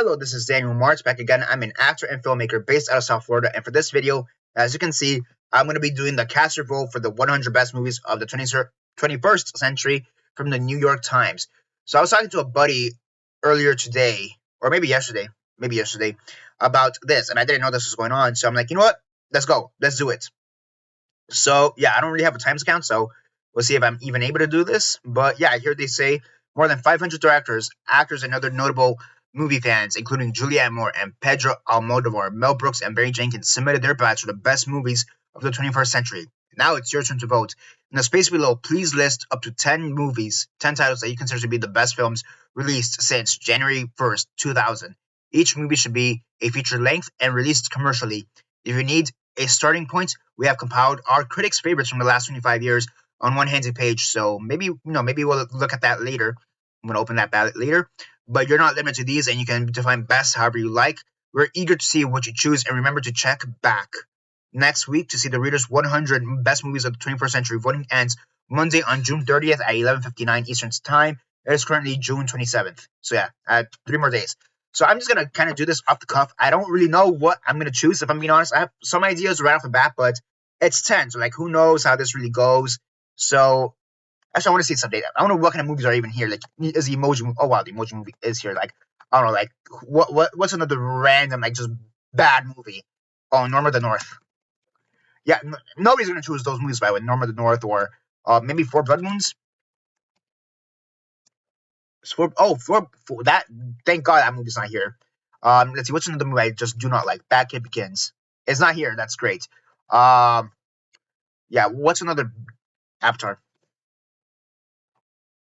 Hello, this is Daniel Mart back again. I'm an actor and filmmaker based out of South Florida, and for this video, as you can see, I'm going to be doing the cast vote for the 100 best movies of the 21st century from the New York Times. So I was talking to a buddy earlier today, or maybe yesterday, about this, and I didn't know this was going on, so I'm like, you know what? Let's go. Let's do it. So, yeah, I don't really have a times count, so we'll see if I'm even able to do this. But, yeah, I hear they say more than 500 directors, actors, and other notable movie fans, including Julianne Moore and Pedro Almodovar, Mel Brooks, and Barry Jenkins, submitted their ballots for the best movies of the 21st century. Now it's your turn to vote. In the space below, please list up to 10 movies, 10 titles that you consider to be the best films released since January 1st, 2000. Each movie should be a feature length and released commercially. If you need a starting point, we have compiled our critics' favorites from the last 25 years on one handy page. So maybe we'll look at that later. I'm going to open that ballot later. But you're not limited to these, and you can define best however you like. We're eager to see what you choose, and remember to check back next week to see the readers' 100 best movies of the 21st century. Voting ends Monday on June 30th at 11:59 Eastern Time. It is currently June 27th. So yeah, I have 3 more days. So I'm just going to kind of do this off the cuff. I don't really know what I'm going to choose, if I'm being honest. I have some ideas right off the bat, but it's 10. So, like, who knows how this really goes. So, actually, I want to see some data. I don't know what kind of movies are even here. Like, is the Emoji movie? Oh, wow, the Emoji movie is here. Like, I don't know, like, what's another random, like, just bad movie? Oh, Norma the North. Yeah, nobody's going to choose those movies, by the way. Norma the North or maybe Four Blood Moons. That. Thank God that movie's not here. Let's see. What's another movie I just do not like? Bad Kid Begins. It's not here. That's great. Yeah. What's another Avatar?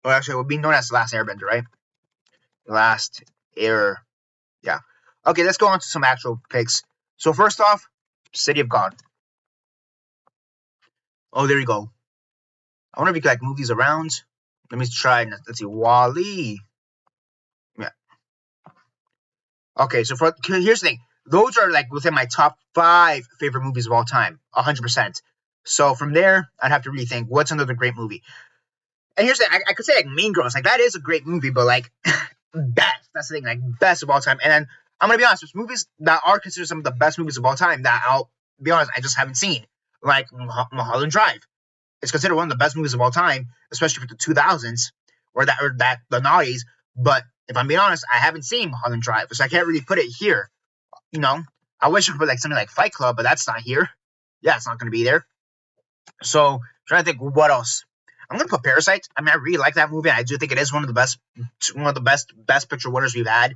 Well, actually, it would be known as The Last Airbender, right? Last Air. Yeah. Okay, let's go on to some actual picks. So first off, City of God. Oh, there you go. I wonder if you could like move these around. Let me try. Let's see. Wall-E. Yeah. Okay, so here's the thing. Those are like within my top 5 favorite movies of all time, 100%. So from there, I'd have to really think, what's another great movie? And here's the thing, I could say like Mean Girls, like that is a great movie, but like best, that's the thing, like best of all time. And then I'm gonna be honest, there's movies that are considered some of the best movies of all time that I'll be honest, I just haven't seen, like Mulholland Drive. It's considered one of the best movies of all time, especially for the 2000s or that the 90s. But if I'm being honest, I haven't seen Mulholland Drive, so I can't really put it here. You know, I wish I could put like something like Fight Club, but that's not here. Yeah, it's not going to be there. So trying to think what else. I'm going to put Parasite. I mean, I really like that movie. I do think it is one of the best picture winners we've had.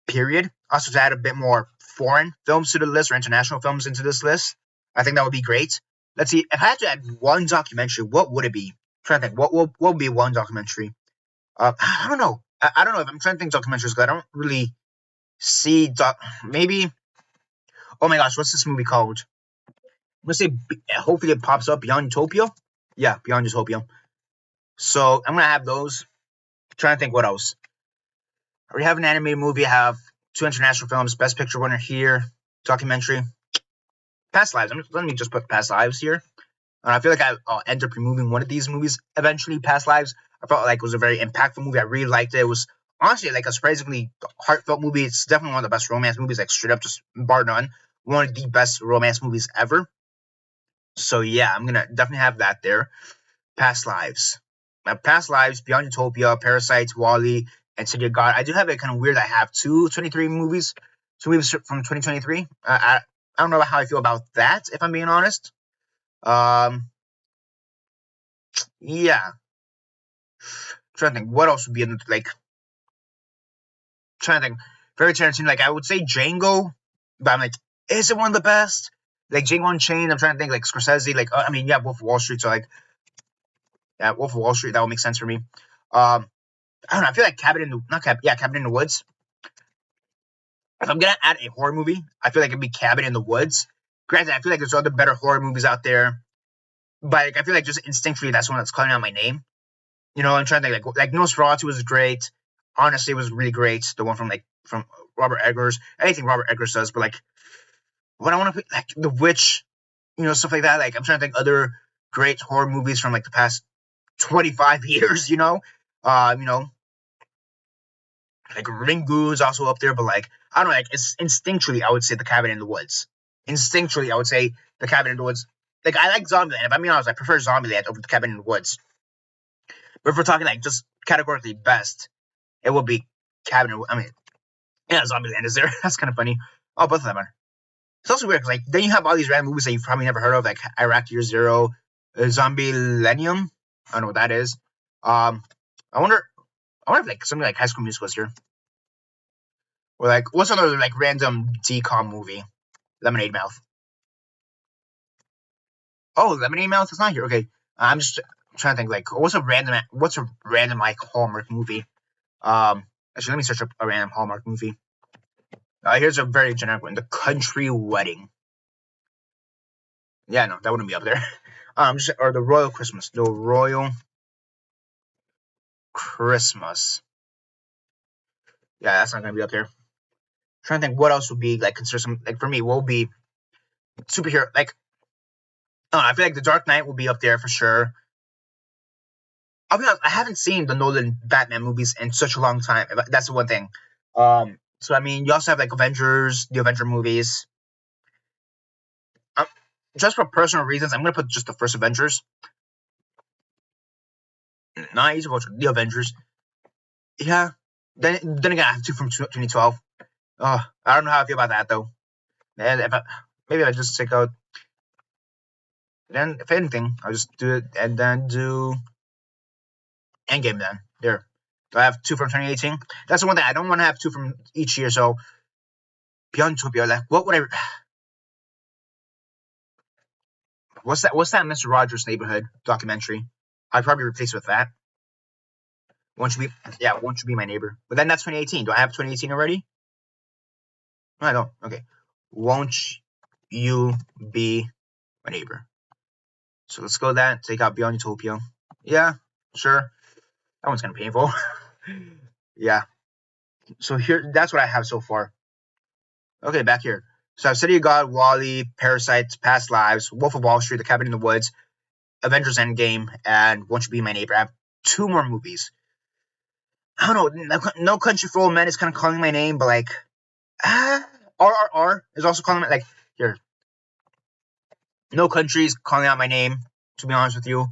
Period. Also, to add a bit more foreign films to the list or international films into this list, I think that would be great. Let's see. If I had to add one documentary, what would it be? I'm trying to think. What would be one documentary? I don't know. I don't know if I'm trying to think documentaries because I don't really see maybe. Oh my gosh, what's this movie called? I'm gonna say. Hopefully, it pops up. Beyond Utopia. Yeah, Beyond Utopia. So I'm gonna have those. I'm trying to think what else. I already have an animated movie. I have 2 international films. Best Picture winner here. Documentary. Past Lives. Let me just put Past Lives here. I feel like I'll end up removing one of these movies eventually. Past Lives. I felt like it was a very impactful movie. I really liked it. It was honestly like a surprisingly heartfelt movie. It's definitely one of the best romance movies, like straight up, just bar none. One of the best romance movies ever. So yeah, I'm gonna definitely have that there. Past Lives. Past Lives, Beyond Utopia, Parasite, Wall-E, and City of God. I do have it kind of weird. I have 2 movies from 2023. I don't know how I feel about that, if I'm being honest. Yeah. I'm trying to think what else would be in like. Trying to think. Very Tarantino. Like I would say Django, but I'm like, is it one of the best? Like Django Unchained. I'm trying to think like Scorsese. Like I mean, yeah, Wolf of Wall Street. So like, yeah, Wolf of Wall Street. That would make sense for me. I don't know. I feel like Cabin in the Woods. If I'm gonna add a horror movie, I feel like it'd be Cabin in the Woods. Granted, I feel like there's other better horror movies out there, but like, I feel like just instinctively that's one that's calling out my name. You know, I'm trying to think like Nosferatu was great. Honestly, it was really great. The one from Robert Eggers. Anything Robert Eggers does, but like what I want to put like The Witch, you know, stuff like that. Like I'm trying to think other great horror movies from like the past 25 years. You know, Like Ringu's also up there, but like I don't know, like it's instinctually I would say The Cabin in the Woods. Instinctually, I would say The Cabin in the Woods. Like I like Zombieland. If I'm being honest, I prefer Zombieland over The Cabin in the Woods. But if we're talking like just categorically best, it would be Cabin. I mean, yeah, Zombieland is there. That's kind of funny. Oh, both of them are. It's also weird because like then you have all these random movies that you've probably never heard of, like Iraq Year Zero, Zombie Millennium. I don't know what that is. I wonder. I wonder if like something like High School Musical is here, or like what's another like random DCOM movie? Lemonade Mouth. Oh, Lemonade Mouth is not here. Okay, I'm just trying to think like what's a random like Hallmark movie? Actually, let me search up a random Hallmark movie. Here's a very generic one: The Country Wedding. Yeah, no, that wouldn't be up there. Or the Royal Christmas. The Royal Christmas. Yeah, that's not gonna be up there. I'm trying to think what else would be like considered some like for me. What would be superhero? Like, I feel like The Dark Knight will be up there for sure. I'll be honest, I haven't seen the Nolan Batman movies in such a long time. That's the one thing. So I mean, you also have like Avengers, the Avenger movies. Um, just for personal reasons, I'm gonna put just the first Avengers. Not easy to watch the Avengers. Yeah. Then again, I have two from 2012. Oh, I don't know how I feel about that though. And maybe I just take out. Then if anything, I'll just do it and then do Endgame. Then there. Do I have two from 2018? That's the one thing I don't want to have two from each year. So Beyond Utopia, like what would I? What's that? What's that Mr. Rogers' Neighborhood documentary? I'd probably replace it with that. Won't you be? Yeah, won't you be my neighbor? But then that's 2018. Do I have 2018 already? No, I don't. Okay. Won't you be my neighbor? So let's go that. Take out Beyond Utopia. Yeah, sure. That one's kind of painful. Yeah. So here, that's what I have so far. Okay, back here. So I have City of God, Wally, Parasites, Past Lives, Wolf of Wall Street, The Cabin in the Woods, Avengers Endgame, and Won't You Be My Neighbor. I have two more movies. I don't know. No Country for Old Men is kind of calling my name, but like, RRR is also calling my like here. No Country is calling out my name. To be honest with you,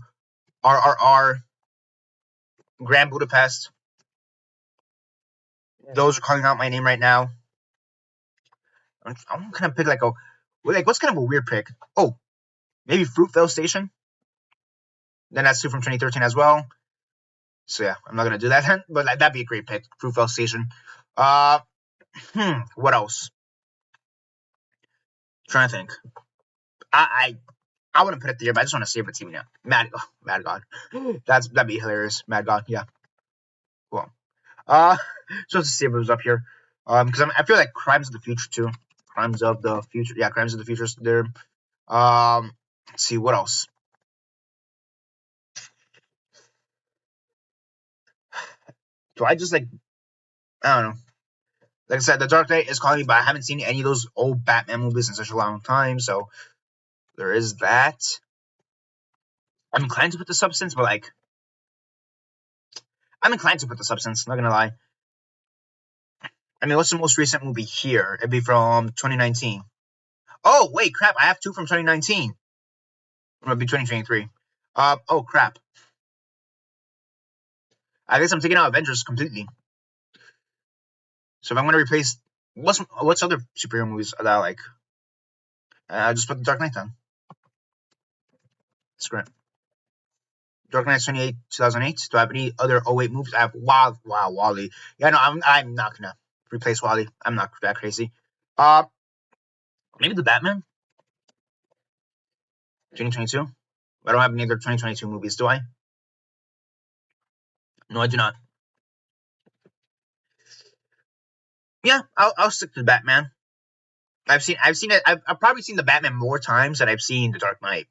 RRR, Grand Budapest. Those are calling out my name right now. I'm gonna pick like what's kind of a weird pick? Oh, maybe Fruitvale Station. Then that's two from 2013 as well. So yeah, I'm not gonna do that, but that'd be a great pick, Fruitvale Station. Uh, what else? I'm trying to think. I wouldn't put it there, but I just want to save it to you now. Mad God, that'd be hilarious. Mad God, yeah, cool. Uh, so let's see if it was up here. Because I feel like Crimes of the Future too. Crimes of the Future, yeah, Crimes of the Future is there. Let's see what else. Do I just like I don't know. Like I said, The Dark Knight is calling me, but I haven't seen any of those old Batman movies in such a long time, so there is that. I'm inclined to put The Substance, but like I'm inclined to put The Substance, not gonna lie. I mean, what's the most recent movie here? It'd be from 2019. Oh, wait, crap, I have two from 2019. It'll be 2023. Oh, crap. I guess I'm taking out Avengers completely. So if I'm gonna replace what's other superhero movies that I like? I just put The Dark Knight on. That's great. Dark Knight 2008. Do I have any other 08 movies? I have Wally. Yeah, no, I'm not gonna replace Wally. I'm not that crazy. Uh, maybe the Batman 2022. I don't have any other 2022 movies, do I? No, I do not. Yeah, I'll stick to the Batman. I've seen it. I've probably seen the Batman more times than I've seen the Dark Knight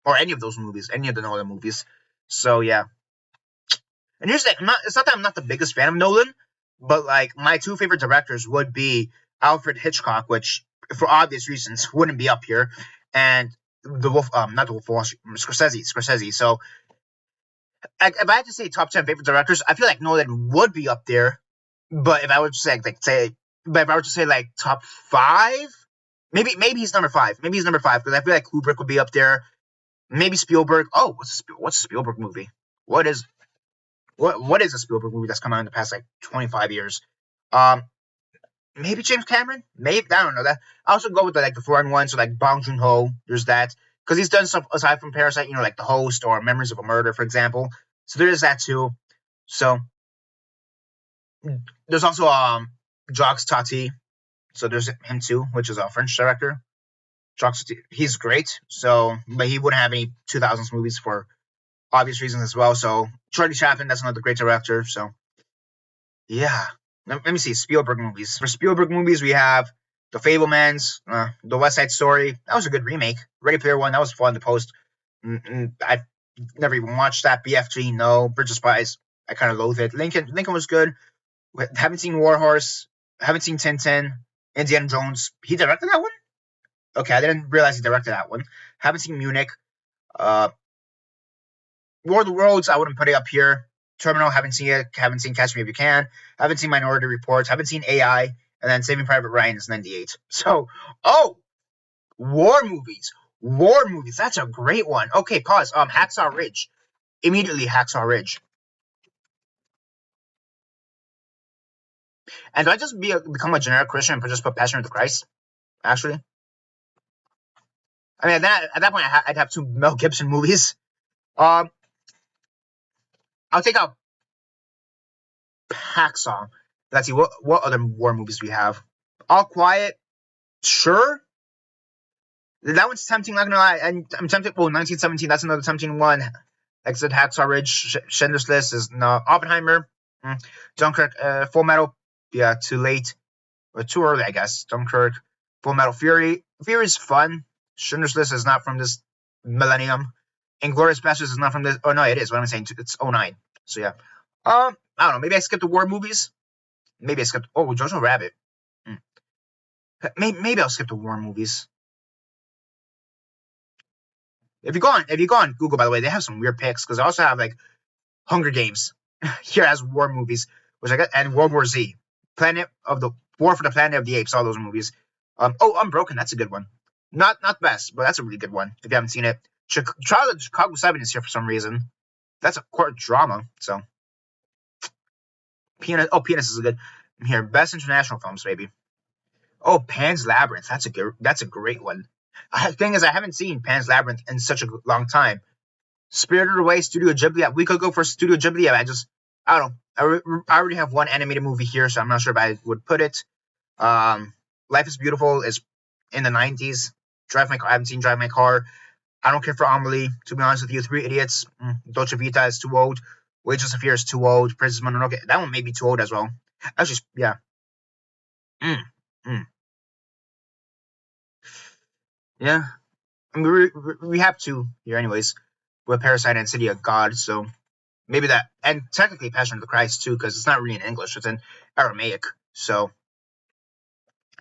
or any of those movies, any of the Nolan movies. So yeah. And here's the thing, it's not that I'm not the biggest fan of Nolan, but like my two favorite directors would be Alfred Hitchcock, which for obvious reasons wouldn't be up here, and the Wolf, not the Wolf of Wall Street, Scorsese. So if I had to say top 10 favorite directors, I feel like Nolan would be up there, But if I were to but if I were to say like top five, maybe he's number five. Maybe he's number five because I feel like Kubrick would be up there. Maybe Spielberg. Oh, what's a Spielberg movie? What is what is a Spielberg movie that's come out in the past like 25 years? Um, maybe James Cameron. Maybe I don't know that. I also go with the foreign ones, so like Bong Joon Ho. There's that because he's done stuff aside from Parasite. Like The Host or Memories of a Murder, for example. So there is that too. So there's also Jacques Tati. So there's him too, which is a French director. Jacques, he's great. So, but he wouldn't have any 2000s movies for obvious reasons as well. So Charlie Chaplin, that's another great director. So yeah, let me see Spielberg movies. For Spielberg movies, we have The Fablemans, The West Side Story. That was a good remake. Ready Player One, that was fun to post. I've never even watched that. BFG, no. Bridge of Spies, I kind of loathe it. Lincoln was good. Haven't seen War Horse. Haven't seen Tintin. Indiana Jones. He directed that one? Okay, I didn't realize he directed that one. Haven't seen Munich. Uh, War of the Worlds, I wouldn't put it up here. Terminal, haven't seen it. Haven't seen Catch Me If You Can. Haven't seen Minority Reports. Haven't seen AI. And then Saving Private Ryan is 98. So, oh, war movies. War movies. That's a great one. Okay, pause. Hacksaw Ridge. Immediately Hacksaw Ridge. And do I just become a generic Christian and just put Passion of the Christ? Actually, I mean, at that point, I'd have two Mel Gibson movies. Um, I'll take out Hacksaw. Let's see what other war movies we have. All Quiet, sure. That one's tempting. Not gonna lie, and I'm tempted. Oh, 1917. That's another tempting one. Like I said, Hacksaw Ridge, Schindler's List is no. Oppenheimer, Dunkirk, Full Metal. Yeah, too late or too early, I guess. Dunkirk, Full Metal Fury. Fury is fun. Schindler's List is not from this millennium. Inglourious Basterds is not from this. Oh no, it is. What am I saying? It's '09. So yeah. I don't know. Maybe I skipped the war movies. Maybe I skipped. Oh, Jojo Rabbit. Mm. Maybe I'll skip the war movies. If you go on Google, by the way, they have some weird picks because they also have like Hunger Games here as war movies, which I got, and World War Z, Planet of the War for the Planet of the Apes, all those movies. Unbroken, that's a good one. Not best, but that's a really good one. If you haven't seen it, Trial of Chicago 7 is here for some reason. That's a court drama. So, Pianist is a good. Here, best international films, maybe. Oh, Pan's Labyrinth. That's a great one. The thing is, I haven't seen Pan's Labyrinth in such a long time. Spirited Away, Studio Ghibli. We could go for Studio Ghibli. I don't know. I already have one animated movie here, so I'm not sure if I would put it. Life is Beautiful is in the 90s. Drive My Car. I haven't seen Drive My Car. I don't care for Amelie. To be honest with you, Three Idiots. Dolce Vita is too old. Wages of Fear is too old. Princess Mononoke. That one may be too old as well. Actually, yeah. Mm, mm. Yeah. I mean, we have two here, anyways, with Parasite and City of God. So maybe that, and technically Passion of the Christ too, because it's not really in English; it's in Aramaic. So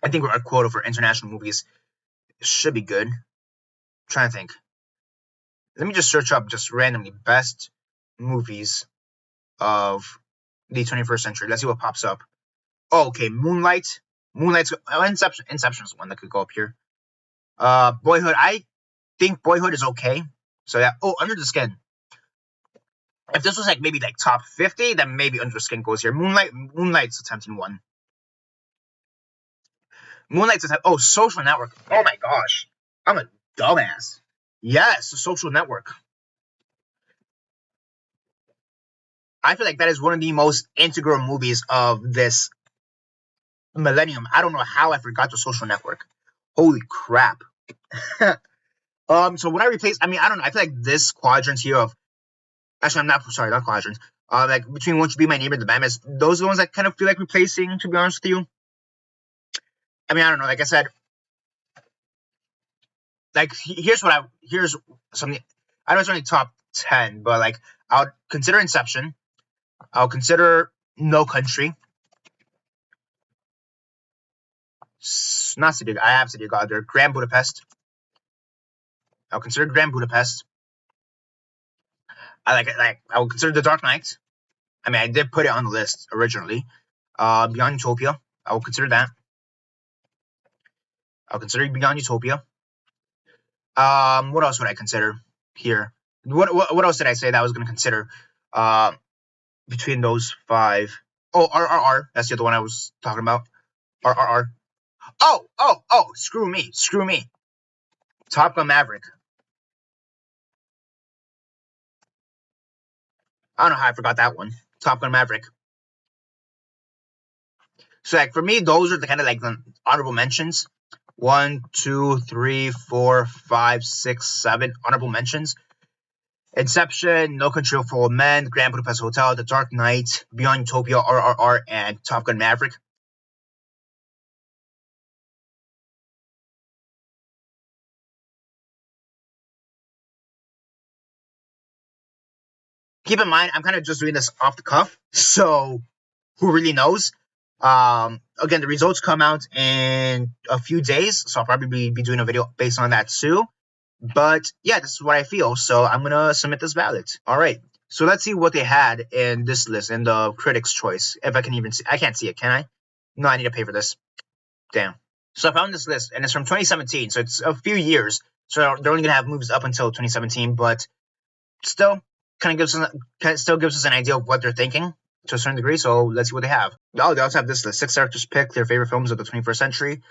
I think our quota for international movies should be good. I'm trying to think. Let me just search up just randomly best movies of the 21st century. Let's see what pops up. Oh, okay, Moonlight. Inception. Inception is one that could go up here. Boyhood. I think Boyhood is okay. So yeah. Oh, Under the Skin. If this was like maybe like top 50, then maybe Under the Skin goes here. Moonlight's a tempting one. Moonlight's a oh, Social Network. Oh my gosh, I'm a dumbass. Yes, the Social Network. I feel like that is one of the most integral movies of this millennium. I don't know how I forgot the Social Network. Holy crap. So when I replace, I mean, I don't know. I feel like this quadrant here of actually, I'm not sorry, not quadrants. Like between Won't You Be My Neighbor and The Bandits, those are the ones I kind of feel like replacing. To be honest with you, I mean, I don't know. Like I said, like here's something. I know it's only top 10, but like I'll consider Inception. I'll consider No Country. Not City. I have City of God there. Grand Budapest. I'll consider Grand Budapest. I like it. Like I will consider The Dark Knight. I mean, I did put it on the list originally. Beyond Utopia. I will consider that. I'll consider Beyond Utopia. What else would I consider here? What else did I say that I was going to consider? Between those five. Oh, RRR. That's the other one I was talking about. RRR. Oh. Screw me. Screw me. Top Gun Maverick. I don't know how I forgot that one. Top Gun Maverick. So like for me, those are the kind of like the honorable mentions. 1, 2, 3, 4, 5, 6, 7 honorable mentions. Inception, No Country for Old Men, Grand Budapest Hotel, The Dark Knight, Beyond Utopia, RRR, and Top Gun Maverick. Keep in mind, I'm kind of just doing this off the cuff, so who really knows? Again, the results come out in a few days, so I'll probably be doing a video based on that too. But yeah, this is what I feel, so I'm gonna submit this ballot. All right, so let's see what they had in this list in the critics' choice. If I can even see, I can't see it, can I? No, I need to pay for this. Damn. So I found this list, and it's from 2017, so it's a few years. So they're only gonna have movies up until 2017, but still, still gives us an idea of what they're thinking to a certain degree. So let's see what they have. Oh, they also have this list: 6 directors pick their favorite films of the 21st century.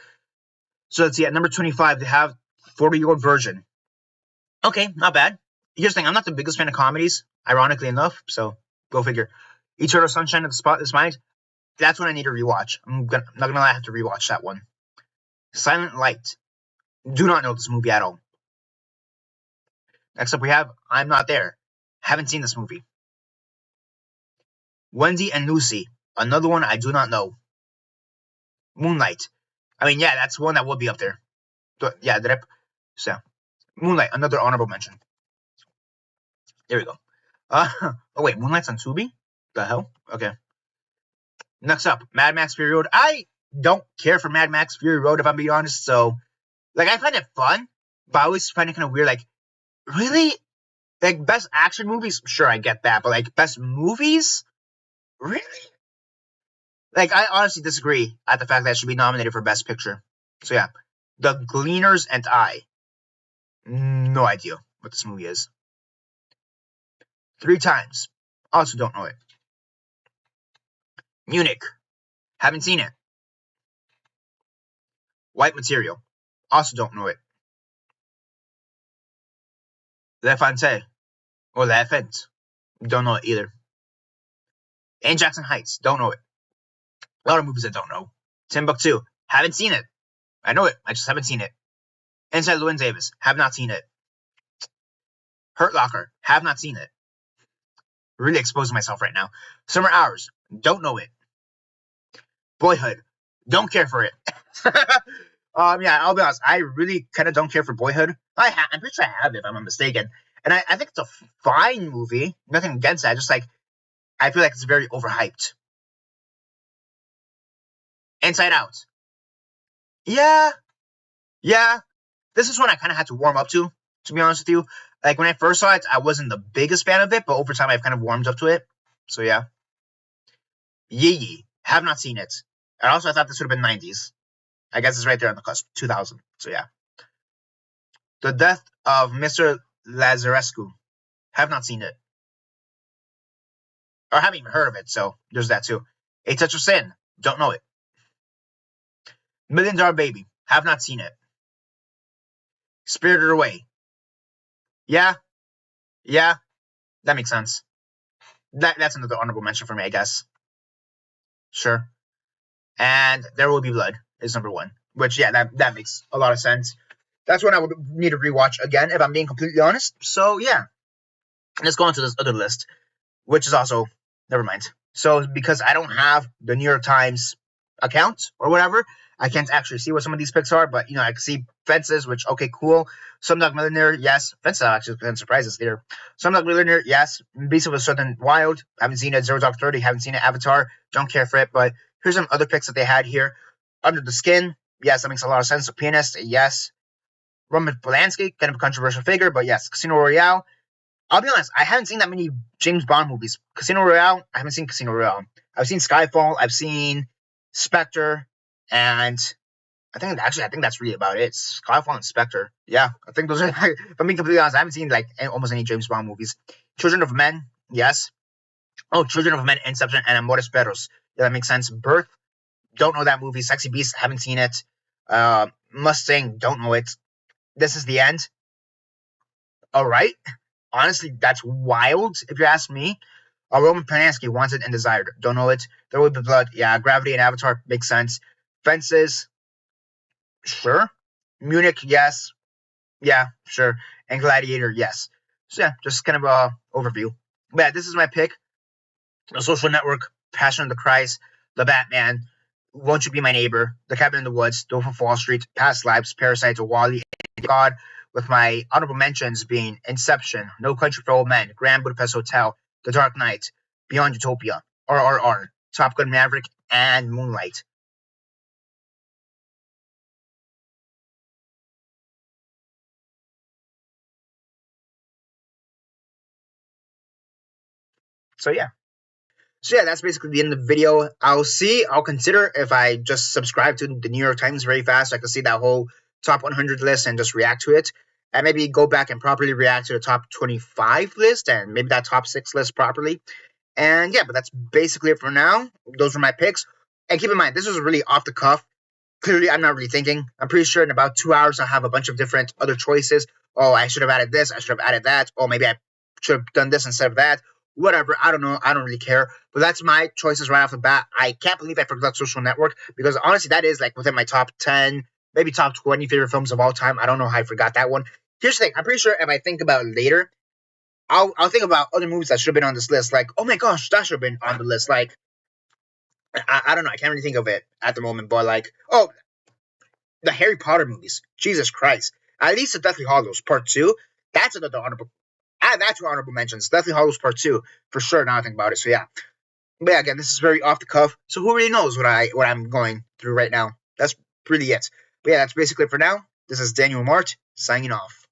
So let's see. At number 25, they have 40-year-old virgin. Okay, not bad. Here's the thing: I'm not the biggest fan of comedies, ironically enough. So go figure. Eternal Sunshine of the Spotless Mind. That's one I need to rewatch. I'm not gonna lie, I have to rewatch that one. Silent Light. Do not know this movie at all. Next up, we have I'm Not There. Haven't seen this movie. Wendy and Lucy. Another one I do not know. Moonlight. I mean, yeah, that's one that would be up there. Yeah, so Moonlight, another honorable mention. There we go. Oh wait, Moonlight's on Tubi? The hell? Okay. Next up, Mad Max Fury Road. I don't care for Mad Max Fury Road, if I'm being honest. So, like, I find it fun, but I always find it kind of weird. Like, really? Like, best action movies? Sure, I get that. But, like, best movies? Really? Like, I honestly disagree at the fact that it should be nominated for Best Picture. So, yeah. The Gleaners and I. No idea what this movie is. 3 Times. Also don't know it. Munich. Haven't seen it. White Material. Also don't know it. Le Fante. Or Le Fent. Don't know it either. And Jackson Heights. Don't know it. A lot of movies I don't know. Timbuktu. Haven't seen it. I know it. I just haven't seen it. Inside Llewyn Davis. Have not seen it. Hurt Locker. Have not seen it. Really exposing myself right now. Summer Hours. Don't know it. Boyhood. Don't care for it. Yeah, I'll be honest. I really kind of don't care for Boyhood. I'm pretty sure I have it, if I'm not mistaken. And I think it's a fine movie. Nothing against that. Just like, I feel like it's very overhyped. Inside Out. Yeah. This is one I kind of had to warm up to be honest with you. Like, when I first saw it, I wasn't the biggest fan of it, but over time I've kind of warmed up to it. So, yeah. Yee. Have not seen it. And also, I thought this would have been 90s. I guess it's right there on the cusp. 2000. So, yeah. The Death of Mr. Lazarescu. Have not seen it. Or haven't even heard of it, so there's that too. A Touch of Sin. Don't know it. $1 Million Baby. Have not seen it. Spirited Away. Yeah. That makes sense. That's another honorable mention for me, I guess. Sure. And There Will Be Blood is number 1. Which, yeah, that makes a lot of sense. That's one I would need to rewatch again, if I'm being completely honest. So, yeah. Let's go on to this other list, which is also, never mind. So, because I don't have the New York Times account or whatever, I can't actually see what some of these picks are, but, I can see Fences, which, okay, cool. Slumdog Millionaire, yes. Fences actually been surprises there. Slumdog Millionaire, yes. Beast of a Southern Wild, haven't seen it. Zero Dark 30, haven't seen it. Avatar, don't care for it, but here's some other picks that they had here. Under the Skin, yes, that makes a lot of sense. The Pianist, yes. Roman Polanski, kind of a controversial figure, but yes. Casino Royale, I'll be honest, I haven't seen that many James Bond movies. Casino Royale, I haven't seen Casino Royale. I've seen Skyfall, I've seen Spectre, and I think that's really about it. Skyfall and Spectre. Yeah, I think those are. If I'm being completely honest, I haven't seen like almost any James Bond movies. Children of Men, yes. Oh, Children of Men, Inception, and Amores Perros. Yeah, that makes sense. Birth, don't know that movie. Sexy Beast, haven't seen it. Mustang, don't know it. This is the end. All right. Honestly, that's wild if you ask me. Roman Polanski, Wanted and Desired. Don't know it. There Will Be Blood. Yeah, Gravity and Avatar makes sense. Fences, sure. Munich, yes. Yeah, sure. And Gladiator, yes. So yeah, just kind of a overview. But yeah, this is my pick. The Social Network, Passion of the Christ, The Batman, Won't You Be My Neighbor, The Cabin in the Woods, Wolf of Wall Street, Past Lives, Parasite, Wall-E, and God, with my honorable mentions being Inception, No Country for Old Men, Grand Budapest Hotel, The Dark Knight, Beyond Utopia, RRR, Top Gun Maverick, and Moonlight. So yeah. So yeah, that's basically the end of the video. I'll consider if I just subscribe to the New York Times very fast. So I can see that whole top 100 list and just react to it. And maybe go back and properly react to the top 25 list and maybe that top 6 list properly. And yeah, but that's basically it for now. Those were my picks. And keep in mind, this was really off the cuff. Clearly, I'm not really thinking. I'm pretty sure in about 2 hours, I'll have a bunch of different other choices. Oh, I should have added this. I should have added that. Oh, maybe I should have done this instead of that. Whatever. I don't know. I don't really care. But that's my choices right off the bat. I can't believe I forgot Social Network because honestly, that is like within my top 10, maybe top 20 favorite films of all time. I don't know how I forgot that one. Here's the thing. I'm pretty sure if I think about it later, I'll think about other movies that should have been on this list. Like, oh my gosh, that should have been on the list. Like, I don't know. I can't really think of it at the moment. But like, oh, the Harry Potter movies. Jesus Christ. At least the Deathly Hollows Part 2. That's another honorable. Add that to honorable mentions. Deathly Hollows Part 2. For sure, now I think about it. So yeah. But yeah, again, this is very off the cuff. So who really knows what I'm going through right now? That's really it. But yeah, that's basically it for now. This is Daniel Mart, signing off.